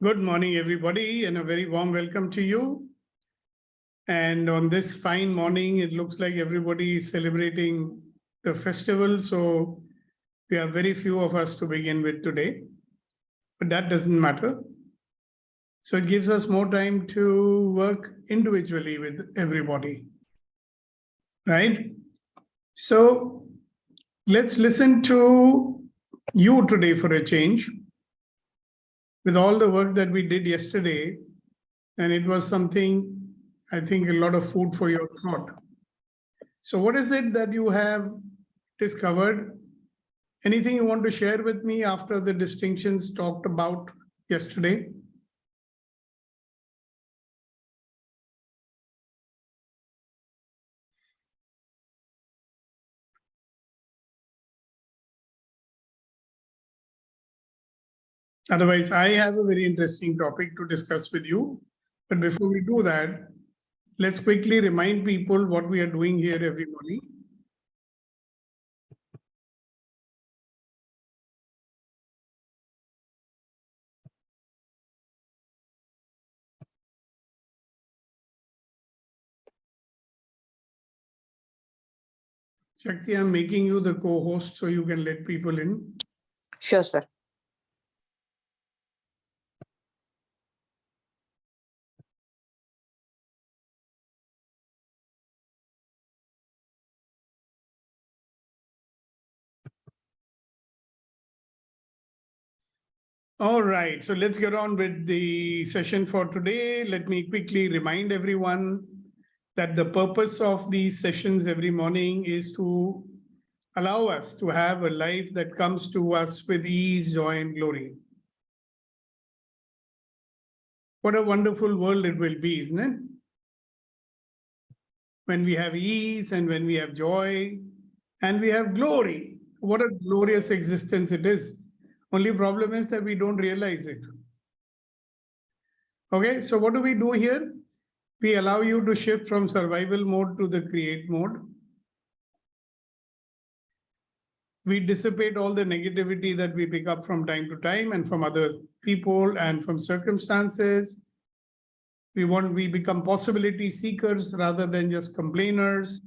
Good morning, everybody, and a very warm welcome to you. And on this fine morning, it looks like everybody is celebrating the festival. So we have very few of us to begin with today, but that doesn't matter. So it gives us more time to work individually with everybody, right? So let's listen to you today for a change. With all the work that we did yesterday, and it was something, I think, a lot of food for your thought. So what is it that you have discovered? Anything you want to share with me after the distinctions talked about yesterday? Otherwise, I have a very interesting topic to discuss with you. But before we do that, let's quickly remind people what we are doing here every morning. Shakti, I'm making you the co-host so you can let people in. Sure, sir. All right, so let's get on with the session for today. Let me quickly remind everyone that the purpose of these sessions every morning is to allow us to have a life that comes to us with ease, joy, and glory. What a wonderful world it will be, isn't it? When we have ease and when we have joy and we have glory. What a glorious existence it is. Only problem is that we don't realize it. Okay, so what do we do here? We allow you to shift from survival mode to the create mode. We dissipate all the negativity that we pick up from time to time and from other people and from circumstances. We become possibility seekers rather than just complainers.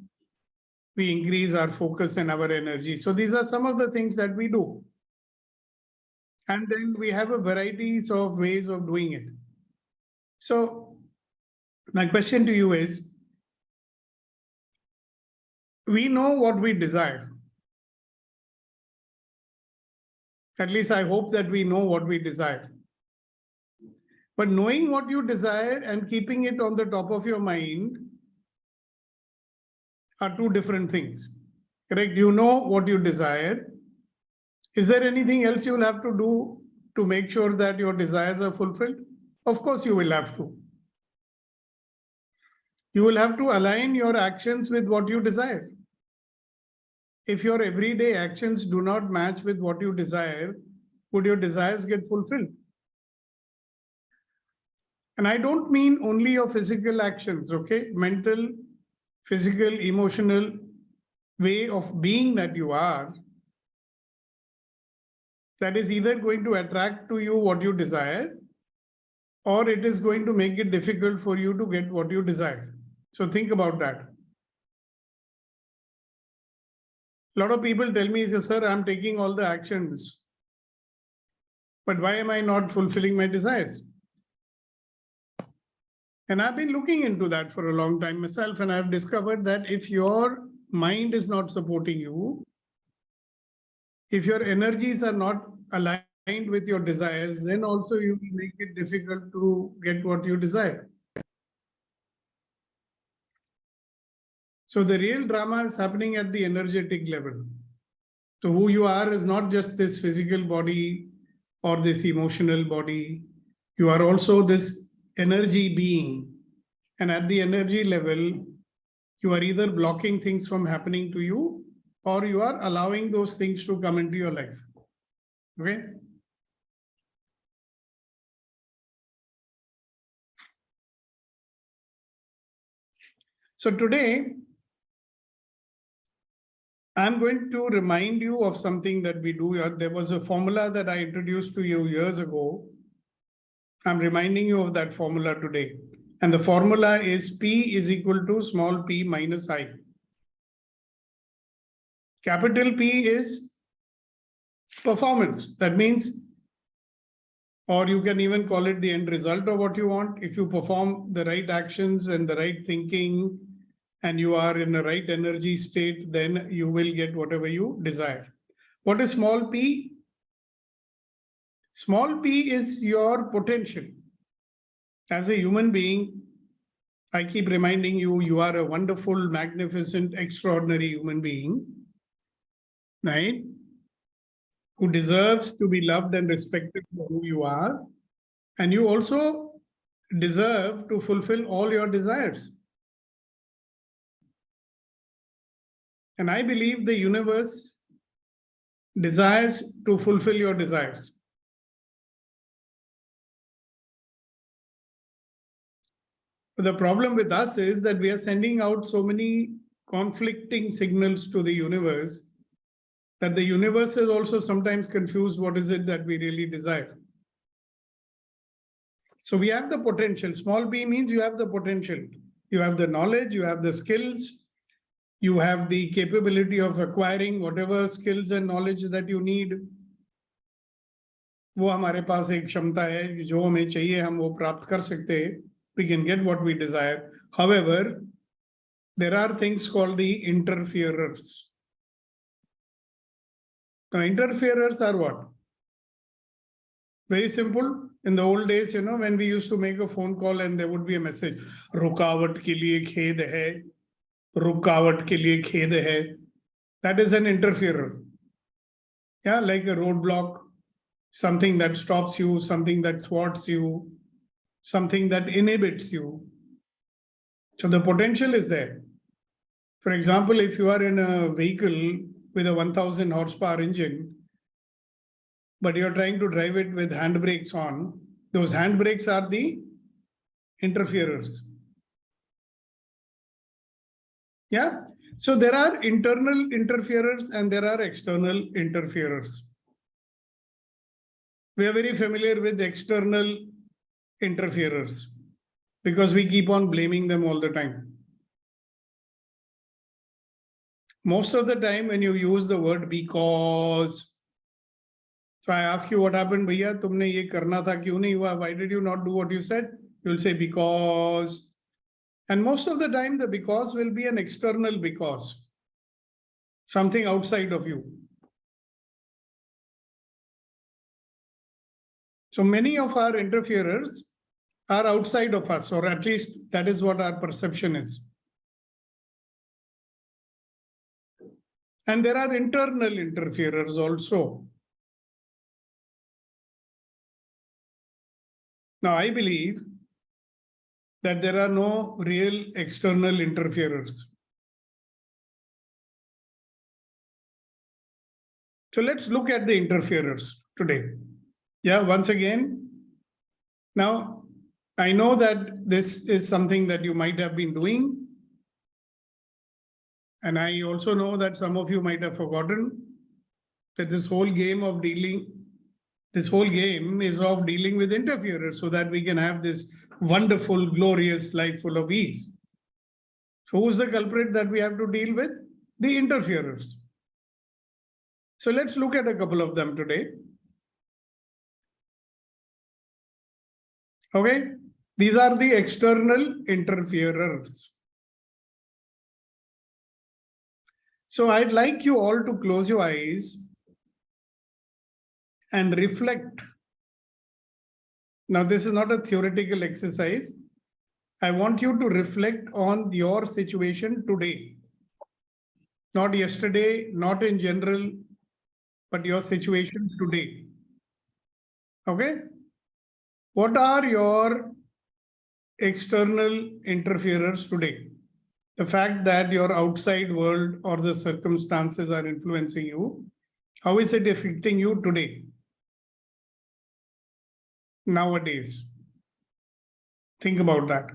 We increase our focus and our energy. So these are some of the things that we do. And then we have a varieties of ways of doing it. So my question to you is, we know what we desire. At least I hope that we know what we desire. But knowing what you desire and keeping it on the top of your mind are two different things. Correct? You know what you desire. Is there anything else you will have to do to make sure that your desires are fulfilled? Of course, you will have to. You will have to align your actions with what you desire. If your everyday actions do not match with what you desire, would your desires get fulfilled? And I don't mean only your physical actions, okay? Mental, physical, emotional way of being that you are, that is either going to attract to you what you desire, or it is going to make it difficult for you to get what you desire. So think about that. A lot of people tell me, sir, I'm taking all the actions, but why am I not fulfilling my desires? And I've been looking into that for a long time myself, and I've discovered that if your mind is not supporting you, if your energies are not aligned with your desires, then also you will make it difficult to get what you desire. So the real drama is happening at the energetic level. So who you are is not just this physical body or this emotional body. You are also this energy being. And at the energy level, you are either blocking things from happening to you or you are allowing those things to come into your life. Okay? So today, I'm going to remind you of something that we do here. There was a formula that I introduced to you years ago. I'm reminding you of that formula today. And the formula is P is equal to small p minus I. Capital P is performance. That means, or you can even call it the end result of what you want. If you perform the right actions and the right thinking, and you are in the right energy state, then you will get whatever you desire. What is small p? Small p is your potential. As a human being, I keep reminding you, you are a wonderful, magnificent, extraordinary human being, right? Who deserves to be loved and respected for who you are. And you also deserve to fulfill all your desires. And I believe the universe desires to fulfill your desires. But the problem with us is that we are sending out so many conflicting signals to the universe that the universe is also sometimes confused what is it that we really desire. So we have the potential. Small p means you have the potential. You have the knowledge, you have the skills, you have the capability of acquiring whatever skills and knowledge that you need. वो हमारे पास एक क्षमता है जो हमें चाहिए हम वो प्राप्त कर सकते हैं. We can get what we desire. However, there are things called the interferers. Now, interferers are what? Very simple. In the old days, when we used to make a phone call and there would be a message, रुकावट के लिए खेद है, रुकावट के लिए खेद है. That is an interferer. Yeah, like a roadblock, something that stops you, something that thwarts you, something that inhibits you. So the potential is there. For example, if you are in a vehicle with a 1000 horsepower engine, but you're trying to drive it with handbrakes on, those handbrakes are the interferers. Yeah. So there are internal interferers and there are external interferers. We are very familiar with external interferers because we keep on blaming them all the time. Most of the time when you use the word because, so I ask you what happened, bhaiya, tumne ye karna tha, kyun nahi hua? Why did you not do what you said? You'll say because. And most of the time the because will be an external because, something outside of you. So many of our interferers are outside of us, or at least that is what our perception is. And there are internal interferers also. Now, I believe that there are no real external interferers. So let's look at the interferers today. Yeah, once again. Now, I know that this is something that you might have been doing. And I also know that some of you might have forgotten that this whole game is of dealing with interferers so that we can have this wonderful, glorious life full of ease. So who's the culprit that we have to deal with? The interferers. So let's look at a couple of them today. Okay, these are the external interferers. So I'd like you all to close your eyes and reflect. Now, this is not a theoretical exercise. I want you to reflect on your situation today. Not yesterday, not in general, but your situation today. Okay? What are your external interferers today? The fact that your outside world or the circumstances are influencing you, how is it affecting you today? Nowadays. Think about that.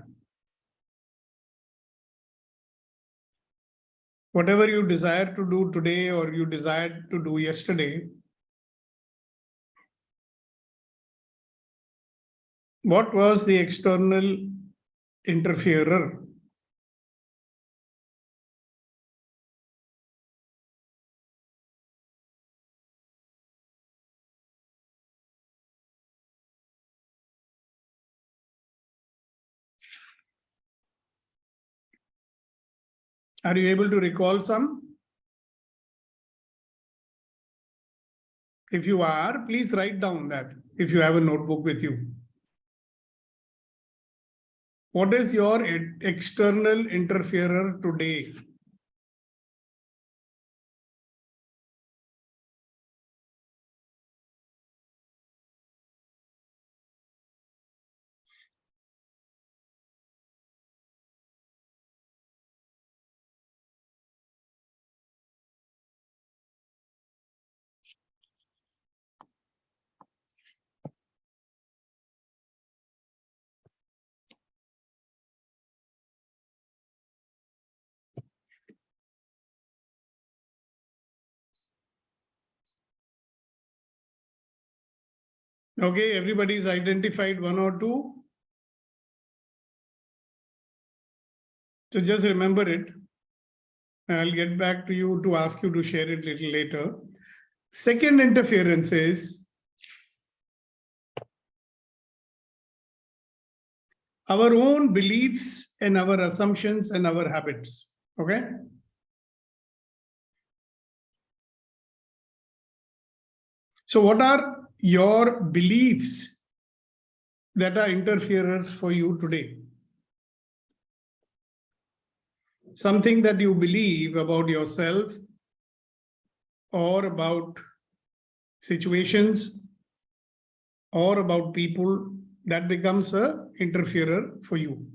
Whatever you desire to do today or you desired to do yesterday, What was the external interferer? Are you able to recall some? If you are, please write down that if you have a notebook with you. What is your external interferer today? Okay, everybody's identified one or two. So just remember it. I'll get back to you to ask you to share it a little later. Second interference is our own beliefs and our assumptions and our habits. Okay. So what are your beliefs that are interferers for you today? Something that you believe about yourself or about situations or about people, that becomes a interferer for you.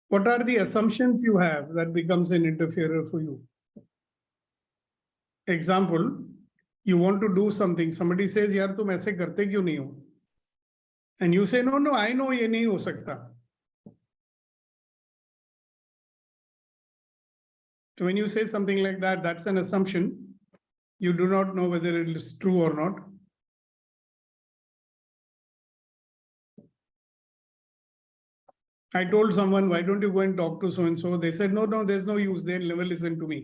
What are the assumptions you have that becomes an interferer for you? Example, you want to do something. Somebody says, "Yaar, tum aise karte kyun nahi ho?" And you say, "No, I know ye nahi ho sakta." So when you say something like that, that's an assumption. You do not know whether it is true or not. I told someone, "Why don't you go and talk to so-and-so?" They said, no, there's no use. They'll never listen to me.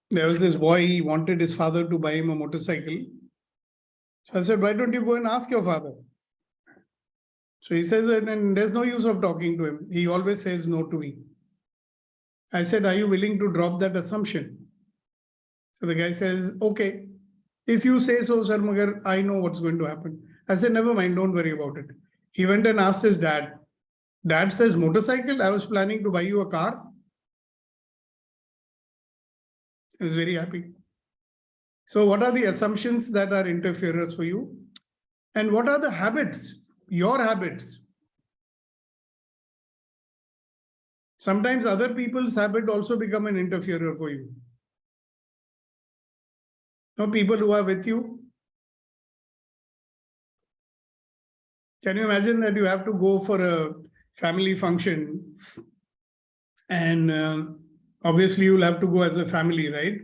There was this boy, he wanted his father to buy him a motorcycle. So I said, "Why don't you go and ask your father?" So he says, and there's no use of talking to him. He always says no to me. I said, "Are you willing to drop that assumption?" So the guy says, "Okay, if you say so, sir, magar, I know what's going to happen." I said, "Never mind, don't worry about it." He went and asked his dad. Dad says, "Motorcycle? I was planning to buy you a car." He was very happy. So what are the assumptions that are interferers for you? And what are the habits, your habits? Sometimes other people's habit also become an interferer for you. No, people who are with you. Can you imagine that you have to go for a family function and obviously you'll have to go as a family, right?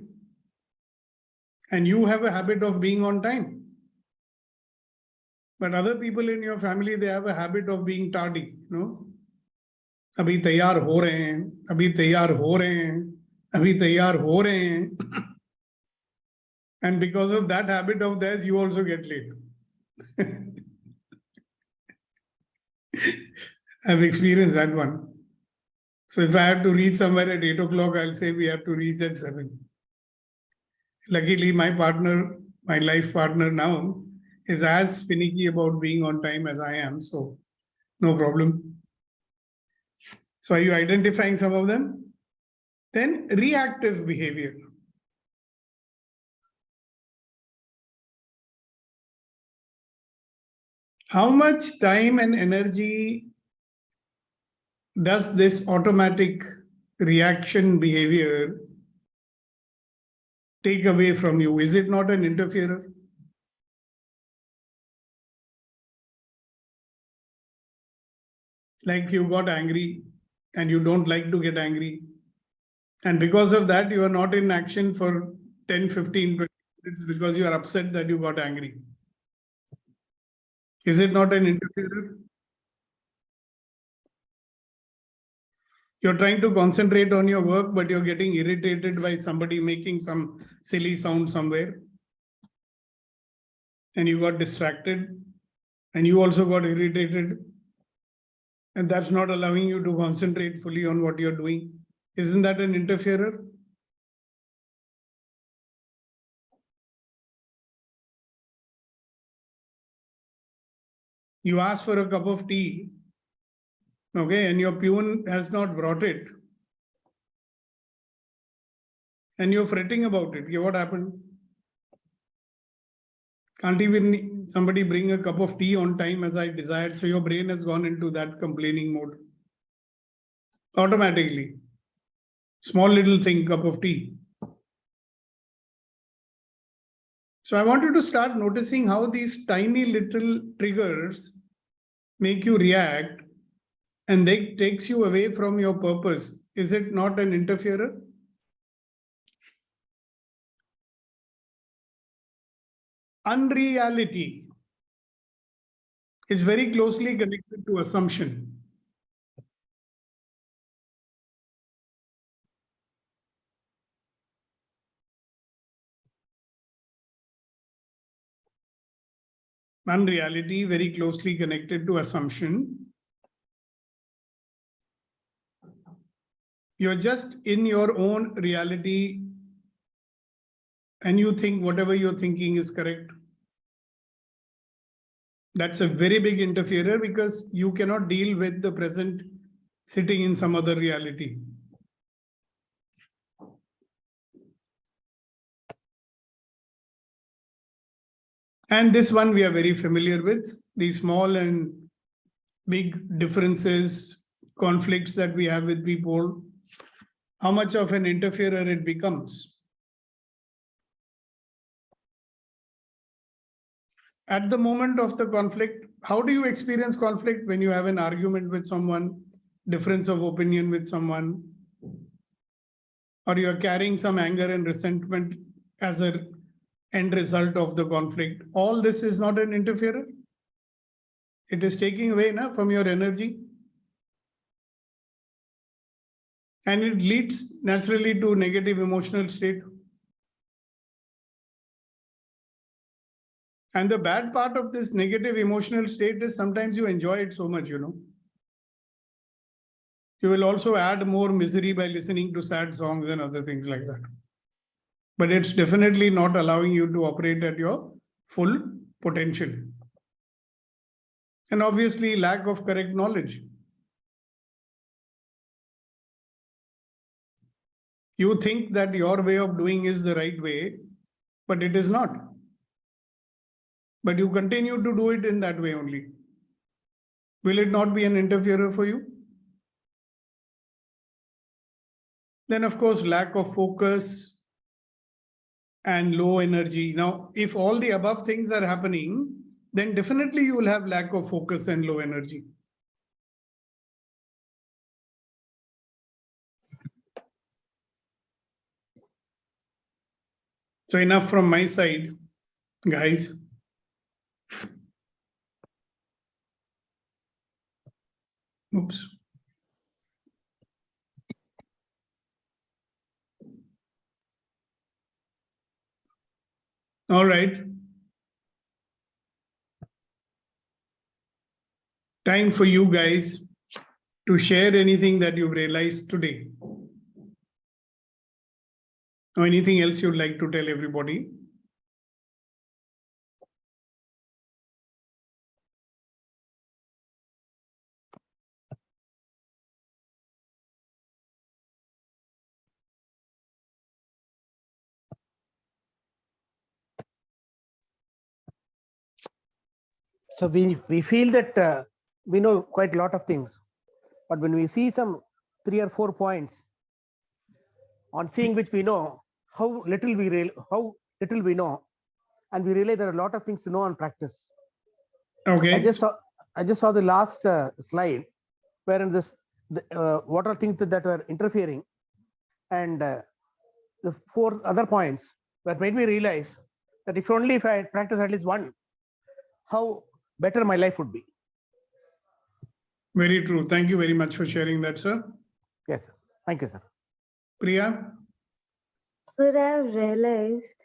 And you have a habit of being on time. But other people in your family, they have a habit of being tardy, you know? अभी तैयार हो रहे हैं, अभी तैयार हो रहे हैं, अभी तैयार हो रहे हैं. And because of that habit of theirs, you also get late. I've experienced that one. So if I have to reach somewhere at 8 o'clock, I'll say we have to reach at 7. Luckily, my partner, my life partner now, is as finicky about being on time as I am. So no problem. So are you identifying some of them? Then reactive behavior. How much time and energy does this automatic reaction behavior take away from you? Is it not an interferer? Like you got angry and you don't like to get angry. And because of that, you are not in action for 10, 15, 20 minutes because you are upset that you got angry. Is it not an interferer? You're trying to concentrate on your work, but you're getting irritated by somebody making some silly sound somewhere. And you got distracted and you also got irritated. And that's not allowing you to concentrate fully on what you're doing. Isn't that an interferer? You ask for a cup of tea, okay, and your peon has not brought it. And you're fretting about it. Yeah, what happened? Can't even somebody bring a cup of tea on time as I desired. So your brain has gone into that complaining mode. Automatically. Small little thing, cup of tea. So I want you to start noticing how these tiny little triggers make you react and they takes you away from your purpose. Is it not an interferer? Unreality is very closely connected to assumption. Unreality very closely connected to assumption. You're just in your own reality and you think whatever you're thinking is correct. That's a very big interferer because you cannot deal with the present sitting in some other reality. And this one we are very familiar with, these small and big differences, conflicts that we have with people, how much of an interferer it becomes. At the moment of the conflict, how do you experience conflict when you have an argument with someone, difference of opinion with someone, or you're carrying some anger and resentment as an end result of the conflict? All this is not an interferer. It is taking away from your energy. And it leads naturally to negative emotional state. And the bad part of this negative emotional state is sometimes you enjoy it so much, You will also add more misery by listening to sad songs and other things like that. But it's definitely not allowing you to operate at your full potential. And obviously, lack of correct knowledge. You think that your way of doing is the right way, but it is not. But you continue to do it in that way only. Will it not be an interferer for you? Then, of course, lack of focus and low energy. Now, if all the above things are happening, then definitely you will have lack of focus and low energy. So enough from my side, guys. Oops. All right. Time for you guys to share anything that you've realized today. Or anything else you'd like to tell everybody. So we feel that we know quite a lot of things, but when we see some 3 or 4 points on seeing which we know how little we know, and we realize there are a lot of things to know and practice. Okay. I just saw the last slide, wherein what are things that were interfering, and the 4 other points that made me realize that if I practice at least one, how better my life would be. Very true. Thank you very much for sharing that, sir. Yes, sir. Thank you, sir. Priya? Sir, I've realized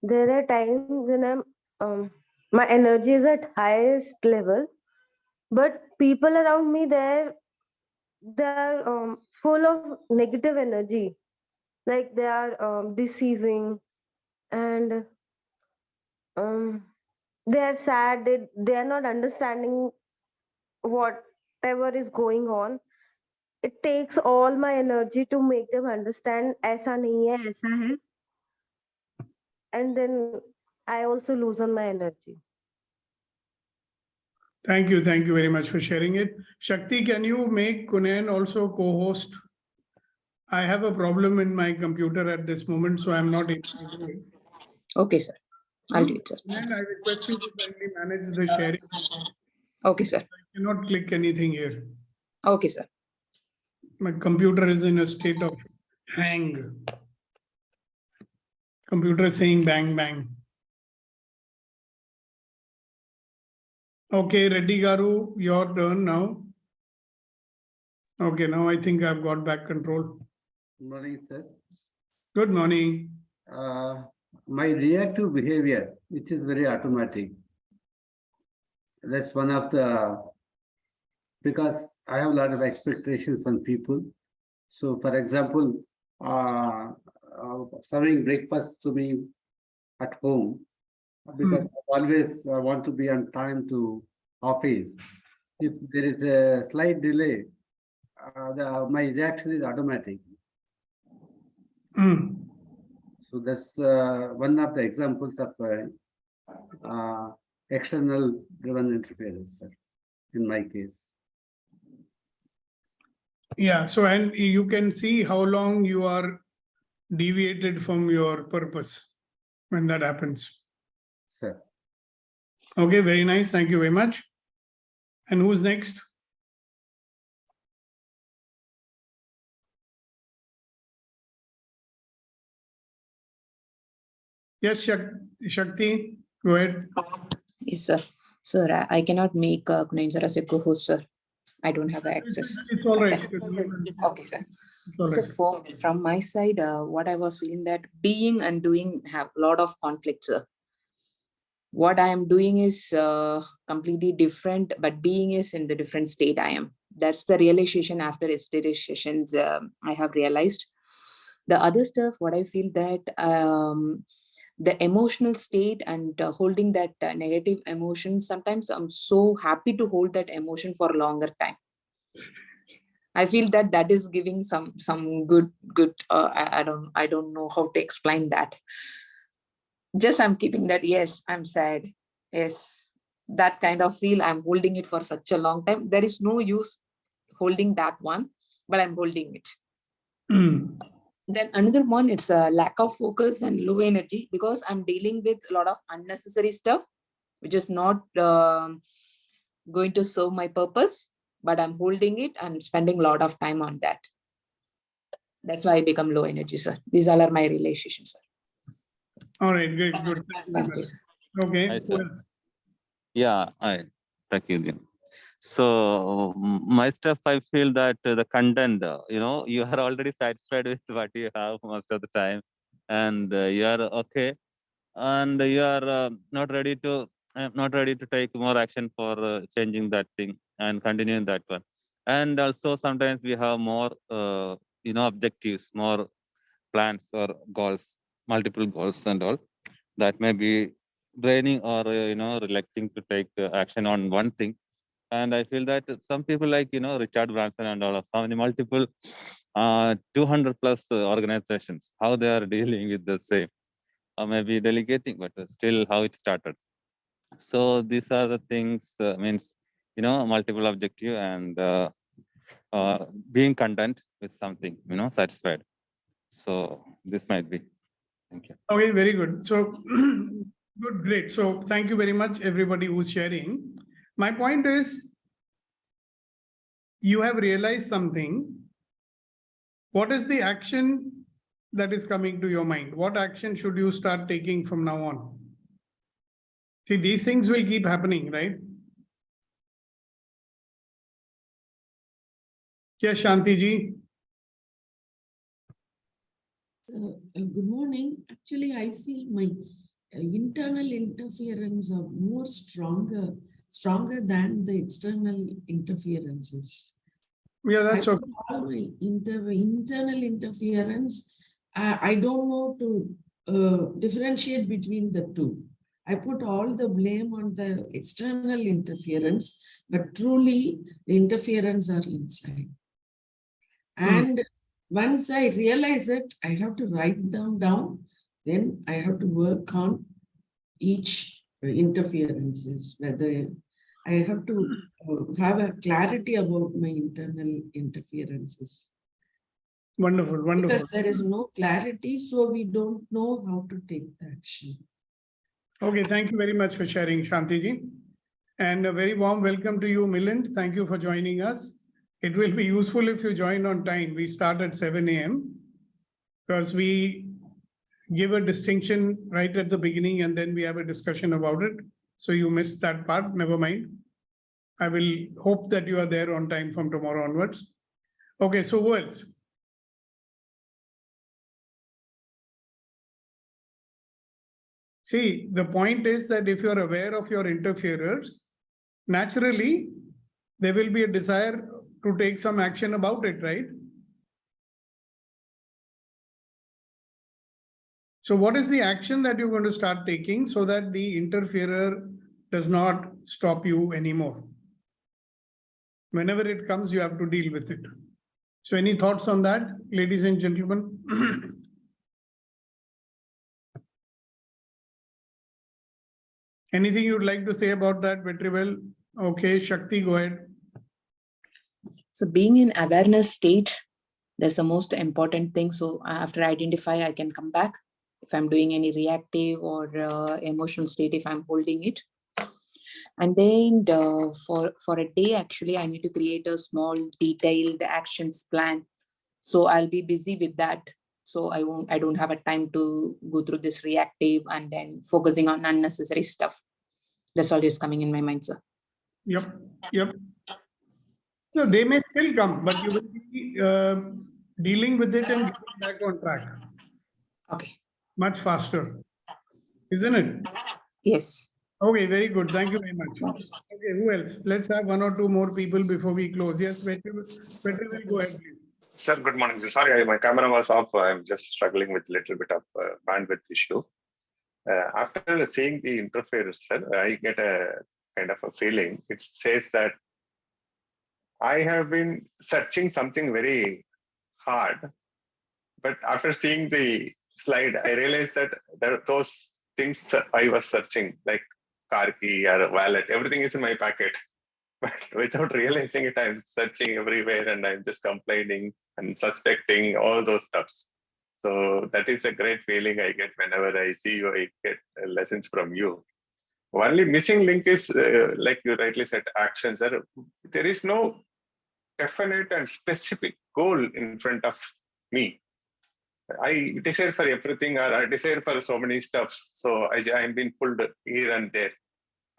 there are times when my energy is at highest level, but people around me they're full of negative energy, like they are deceiving, and um, they are sad. They are not understanding whatever is going on. It takes all my energy to make them understand ऐसा नहीं है, ऐसा है, and then I also lose on my energy. Thank you. Thank you very much for sharing it. Shakti, can you make Kunen also co-host? I have a problem in my computer at this moment, so I'm not able to do it. Okay, sir. I'll do it, sir. Kunen, I request you to kindly manage the sharing. Okay, sir. I cannot click anything here. Okay, sir. My computer is in a state of hang. Computer is saying bang, bang. Okay, Reddy Garu, your turn now. Okay, now I think I've got back control. Good morning, sir. Good morning. My reactive behavior, which is very automatic, that's one of the, because I have a lot of expectations on people. So, for example, serving breakfast to me at home, because I always want to be on time to office. If there is a slight delay, my reaction is automatic. So that's one of the examples of external driven interference, sir, in my case. Yeah, so and you can see how long you are deviated from your purpose when that happens. Sir. Okay, very nice. Thank you very much. And who's next? Yes, Shakti, go ahead. Yes, sir. Sir, I cannot make Kunen sir as a co-host, sir. I don't have access. It's all right. Okay, sir. All So right. from my side, what I was feeling that being and doing have a lot of conflicts, sir. What I am doing is completely different, but being is in the different state I am. That's the realization after yesterday's sessions I have realized. The other stuff, what I feel that the emotional state and holding that negative emotion, sometimes I'm so happy to hold that emotion for a longer time. I feel that is giving some good I don't know how to explain that. Just I'm keeping that, yes, I'm sad, yes, that kind of feel. I'm holding it for such a long time. There is no use holding that one, but I'm holding it. Then another one, it's a lack of focus and low energy, because I'm dealing with a lot of unnecessary stuff which is not going to serve my purpose, but I'm holding it and spending a lot of time on that. That's why I become low energy, sir. These all are my relationships, sir. All right, good. Thank you, sir. Okay. Hi, sir. Yeah, thank you. So my stuff, I feel that the content, you are already satisfied with what you have most of the time, and you are okay, and you are not ready to take more action for changing that thing and continuing that one. And also sometimes we have more, objectives, more plans or goals, multiple goals and all that may be draining or reluctant to take action on one thing. And I feel that some people like Richard Branson and all of so many multiple 200 plus organizations, how they are dealing with the same, or maybe delegating, but still how it started. So these are the things, means multiple objective and being content with something, satisfied. So this might be. Thank you. Okay, very good. So good, great. So thank you very much, everybody who's sharing. My point is, you have realized something. What is the action that is coming to your mind? What action should you start taking from now on? See, these things will keep happening, right? Yes, Shanti ji. Good morning. Actually, I feel my internal interference are more stronger than the external interferences. Yeah, that's okay. All my internal interference, I don't know to differentiate between the two. I put all the blame on the external interference, but truly the interference are inside. And once I realize it, I have to write them down. Then I have to work on each interferences, whether I have to have a clarity about my internal interferences. Wonderful, wonderful. Because there is no clarity, so we don't know how to take the action. Okay, thank you very much for sharing, Shanti ji. And a very warm welcome to you, Milind. Thank you for joining us. It will be useful if you join on time. We start at 7 a.m. because we give a distinction right at the beginning and then we have a discussion about it. So you missed that part, never mind. I will hope that you are there on time from tomorrow onwards. Okay, so who else? See, the point is that if you're aware of your interferers, naturally, there will be a desire to take some action about it, right? So what is the action that you're going to start taking so that the interferer does not stop you anymore? Whenever it comes, you have to deal with it. So any thoughts on that, ladies and gentlemen? Anything you'd like to say about that, Vetrivel? Okay, Shakti, go ahead. So being in awareness state, that's the most important thing. So after I identify, I can come back if I'm doing any reactive or emotional state, if I'm holding it. And then for a day, actually, I need to create a small detailed actions plan. So I'll be busy with that. So I don't have a time to go through this reactive and then focusing on unnecessary stuff. That's all is coming in my mind, sir. Yep, yep. So they may still come, but you will be dealing with it and getting back on track. Okay. Much faster, isn't it? Yes. Okay, very good. Thank you very much. Okay, who else? Let's have one or two more people before we close. Yes, Vetri will go ahead, please. Sir, good morning. Sorry, my camera was off. I'm just struggling with a little bit of bandwidth issue. After seeing the interference, sir, I get a kind of a feeling. It says that I have been searching something very hard, but after seeing the slide, I realized that those things I was searching, like car key or wallet, everything is in my pocket. But without realizing it, I'm searching everywhere and I'm just complaining and suspecting all those stuffs. So that is a great feeling I get whenever I see you, I get lessons from you. Only missing link is, like you rightly said, actions. There is no definite and specific goal in front of me. I desire for everything, or I desire for so many stuffs. So I'm being pulled here and there.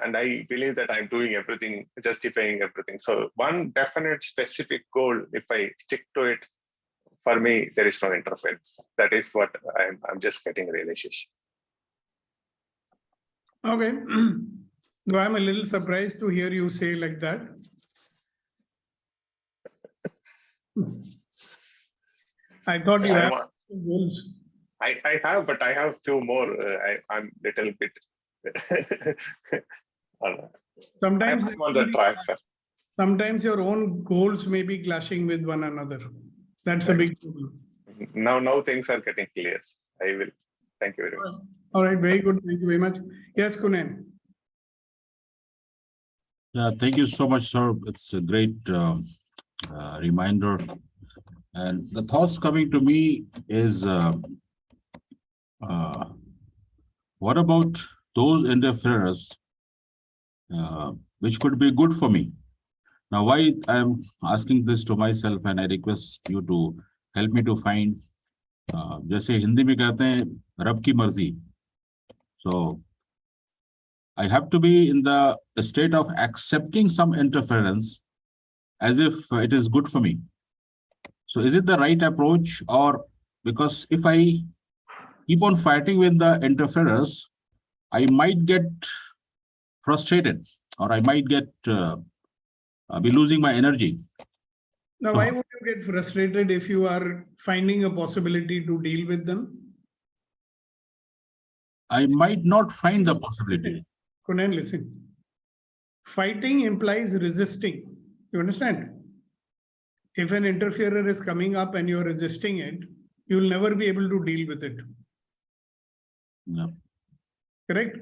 And I believe that I'm doing everything, justifying everything. So one definite specific goal, if I stick to it, for me, there is no interference. That is what I'm just getting realization. Okay. Though I'm a little surprised to hear you say like that. I thought you have goals. I have, but I have few more. I'm little bit. Sometimes I'm on the track, sir. Sometimes your own goals may be clashing with one another. That's a big problem. Now things are getting clear. I will. Thank you very much. All right, very good. Thank you very much. Yes, Kunen. Yeah, thank you so much, sir. It's a great reminder. And the thoughts coming to me is what about those interferers which could be good for me? Now, why I'm asking this to myself, and I request you to help me to find, जैसे हिंदी में कहते हैं रब की मर्जी. So I have to be in the state of accepting some interference as if it is good for me. So is it the right approach? Or because if I keep on fighting with the interferers, I might get frustrated, or I might get be losing my energy. Now, why would you get frustrated if you are finding a possibility to deal with them? I might not find the possibility. Kunan, listen. Fighting implies resisting. You understand? If an interferer is coming up and you're resisting it, you'll never be able to deal with it. Yeah. Correct?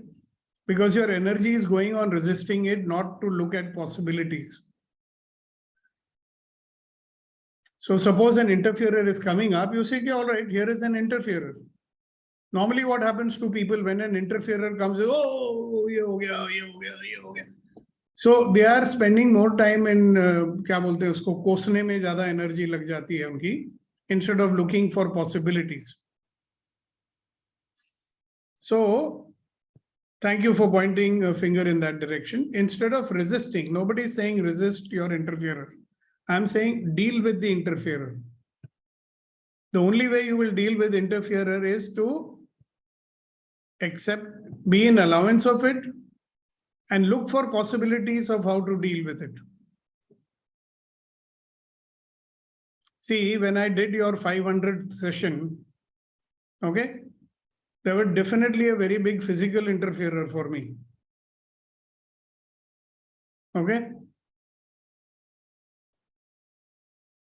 Because your energy is going on resisting it, not to look at possibilities. So suppose an interferer is coming up, you say, okay, all right, here is an interferer. Normally what happens to people when an interferer comes, oh, ye ho gaya, ye ho gaya, ye ho gaya. So they are spending more time in, क्या बोलते हैं उसको, कोसने में ज़्यादा energy लग जाती है उनकी, instead of looking for possibilities. So thank you for pointing a finger in that direction. Instead of resisting, nobody is saying resist your interferer. I'm saying deal with the interferer. The only way you will deal with interferer is to accept, be in allowance of it, and look for possibilities of how to deal with it. See, when I did your 500th session, okay, there was definitely a very big physical interferer for me. Okay.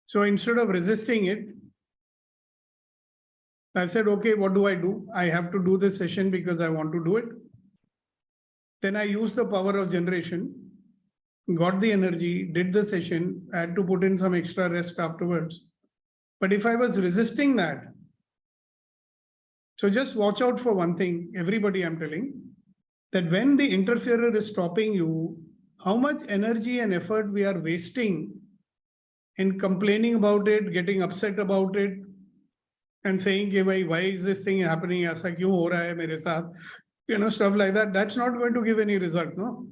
So instead of resisting it, I said, okay, what do? I have to do this session because I want to do it. Then I used the power of generation, got the energy, did the session, I had to put in some extra rest afterwards. But if I was resisting that, so just watch out for one thing, everybody I'm telling, that when the interferer is stopping you, how much energy and effort we are wasting in complaining about it, getting upset about it, and saying, why is this thing happening? Aisa kyun ho raha hai mere saath? You know, stuff like that. That's not going to give any result, no?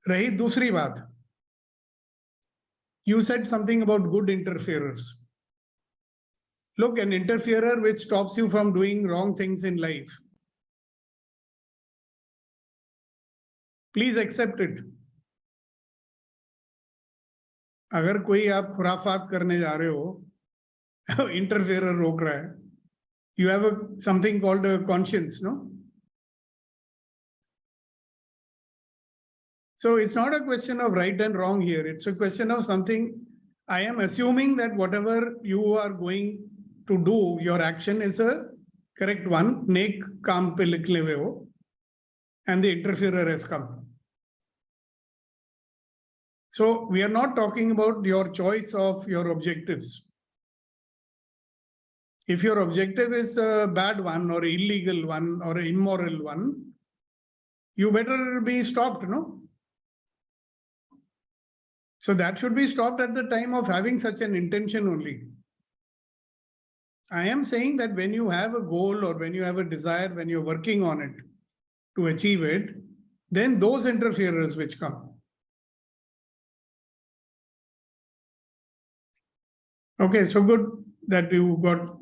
Rahi dusri baat. You said something about good interferers. Look, an interferer which stops you from doing wrong things in life. Please accept it. अगर कोई आप खुराफात करने जा रहे हो, interferer रोक रहा है, you have something called a conscience, no? So it's not a question of right and wrong here. It's a question of something. I am assuming that whatever you are going to do, your action is a correct one. Neek kaam pe likhle hue ho, and the interferer has come. So we are not talking about your choice of your objectives. If your objective is a bad one or illegal one or an immoral one, you better be stopped, no? So that should be stopped at the time of having such an intention only. I am saying that when you have a goal or when you have a desire, when you're working on it to achieve it, then those interferers which come. Okay, so good that you got.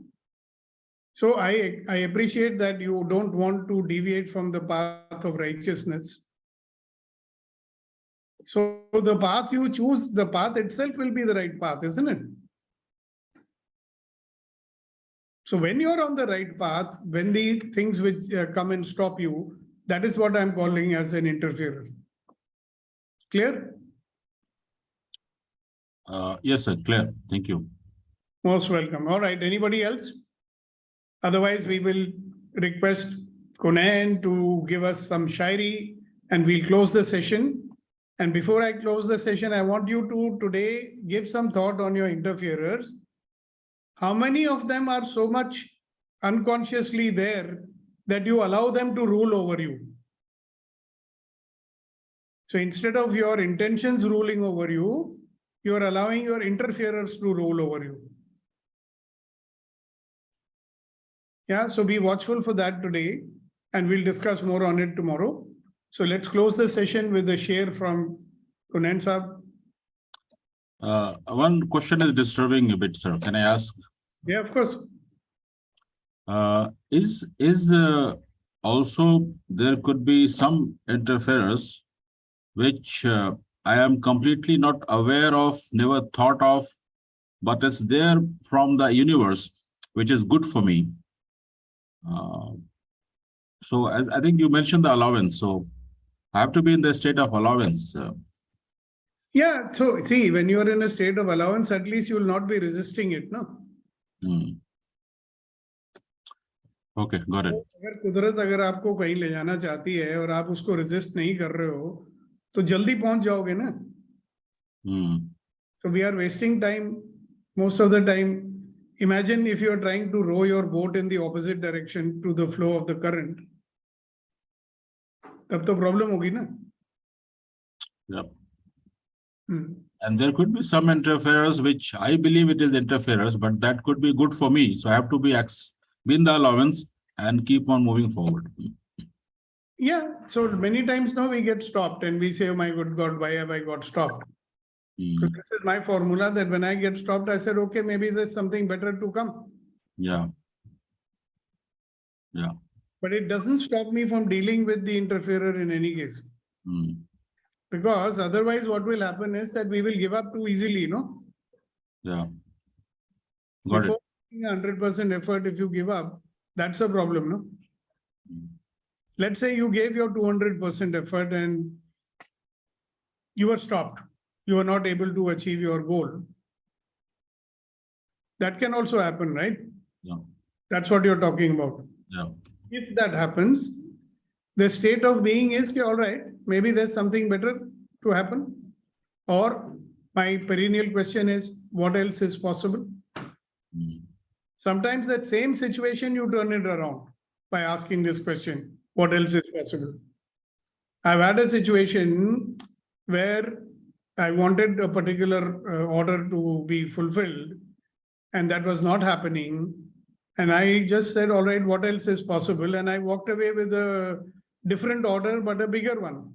So I appreciate that you don't want to deviate from the path of righteousness. So the path you choose, the path itself will be the right path, isn't it? So when you're on the right path, when the things which come and stop you, that is what I'm calling as an interferer. Clear? Yes, sir. Clear. Thank you. Most welcome. All right. Anybody else? Otherwise, we will request Kunan to give us some shairi and we'll close the session. And before I close the session, I want you to today give some thought on your interferers. How many of them are so much unconsciously there that you allow them to rule over you. So instead of your intentions ruling over you, you are allowing your interferers to rule over you. Yeah, so be watchful for that today, and we'll discuss more on it tomorrow. So let's close the session with a share from Kunan Saab. One question is disturbing a bit, sir. Can I ask? Yeah, of course. Is also there could be some interference which I am completely not aware of, never thought of, but it's there from the universe, which is good for me. So as I think you mentioned the allowance, so I have to be in the state of allowance. Yeah, so see, when you are in a state of allowance, at least you will not be resisting it, no? Okay, got it. अगर कुदरत अगर आपको कहीं ले जाना चाहती है और आप उसको resist नहीं कर रहे हो, तो जल्दी पहुंच जाओगे ना? So we are wasting time most of the time. Imagine if you are trying to row your boat in the opposite direction to the flow of the current. तब तो problem होगी ना? Yeah. And there could be some interference, which I believe it is interference, but that could be good for me. So I have to be in the allowance and keep on moving forward. Yeah. So many times now we get stopped and we say, oh my good God, why have I got stopped? So this is my formula that when I get stopped, I said, okay, maybe there's something better to come. Yeah. Yeah. But it doesn't stop me from dealing with the interferer in any case. Because otherwise what will happen is that we will give up too easily, no? Yeah. Got Before 100% effort, if you give up, that's a problem, no? Let's say you gave your 200% effort and you were stopped. You are not able to achieve your goal. That can also happen, right? Yeah. That's what you're talking about. Yeah. If that happens, the state of being is, all right, maybe there's something better to happen. Or my perennial question is, what else is possible? Sometimes that same situation, you turn it around by asking this question, what else is possible? I've had a situation where I wanted a particular order to be fulfilled, and that was not happening. And I just said, all right, what else is possible? And I walked away with a different order, but a bigger one.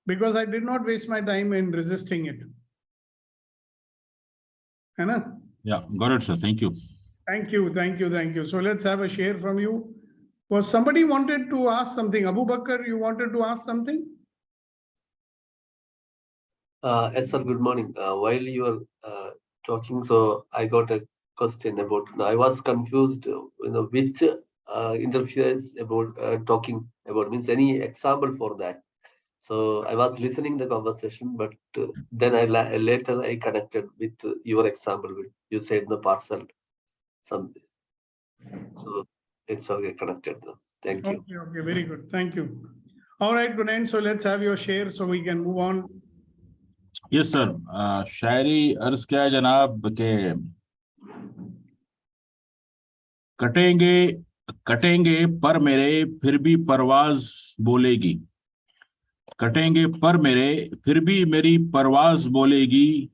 Because I did not waste my time in resisting it. Anna? Yeah, got it, sir. Thank you. Thank you, thank you, thank you. So let's have a share from you. Was somebody wanted to ask something? Abu Bakr, you wanted to ask something? Yes, sir. Good morning. While you were talking, so I got a question about. I was confused. Which interference about talking about means any example for that. So I was listening the conversation, but then later I connected with your example. You said the parcel, something. So it's okay connected now. Thank you. Okay, very good. Thank you. All right, Gunan. So let's have your share so we can move on. Yes, sir. शायरी अर्ज क्या है जनाब के कटेंगे पर मेरे फिर भी परवाज बोलेगी, कटेंगे पर मेरे फिर भी मेरी परवाज बोलेगी,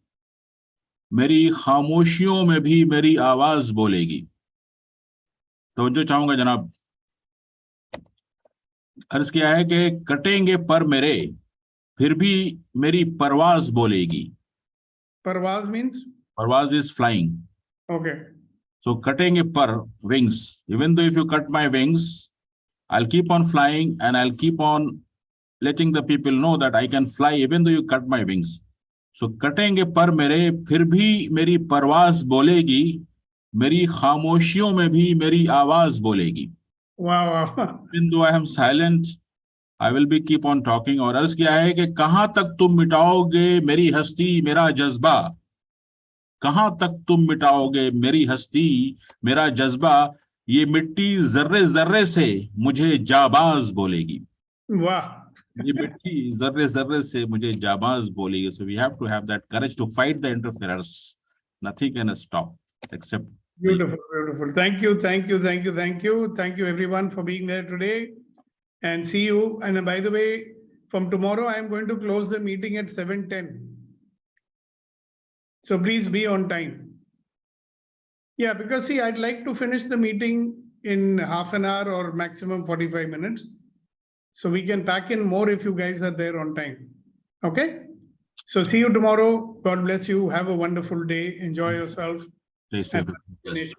मेरी खामोशियों में भी मेरी आवाज बोलेगी। तो जो चाहूंगा जनाब, अर्ज किया है कि कटेंगे पर मेरे फिर भी मेरी परवाज बोलेगी। Parvaz means? Parvaz is flying. Okay. So cutting per wings. Even though if you cut my wings, I'll keep on flying and I'll keep on letting the people know that I can fly even though you cut my wings. So कटेंगे पर मेरे फिर भी मेरी परवाज बोलेगी, मेरी खामोशियों में भी मेरी आवाज बोलेगी। Wow. Even though I am silent, I will be keep on talking. और अर्ज किया है कि कहां तक तुम मिटाओगे मेरी हस्ती मेरा जज्बा, कहां तक तुम मिटाओगे मेरी हस्ती मेरा जज्बा, ये मिट्टी जर्रे जर्रे से मुझे जाबाज बोलेगी। Wow. ये मिट्टी जर्रे जर्रे से मुझे जाबाज बोलेगी। So we have to have that courage to fight the interferers. Nothing can stop. accept. Beautiful, beautiful. Thank you, thank you, thank you, thank you. Thank you everyone for being there today. And see you. And by the way, from tomorrow, I am going to close the meeting at 7:10. So please be on time. Yeah, because see, I'd like to finish the meeting in half an hour or maximum 45 minutes. So we can pack in more if you guys are there on time. Okay? So see you tomorrow. God bless you. Have a wonderful day. Enjoy yourself. Stay safe. Yes.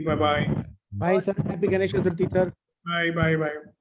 Bye-bye. Bye, sir. Happy Ganesh Chaturthi, sir. Bye, bye, bye.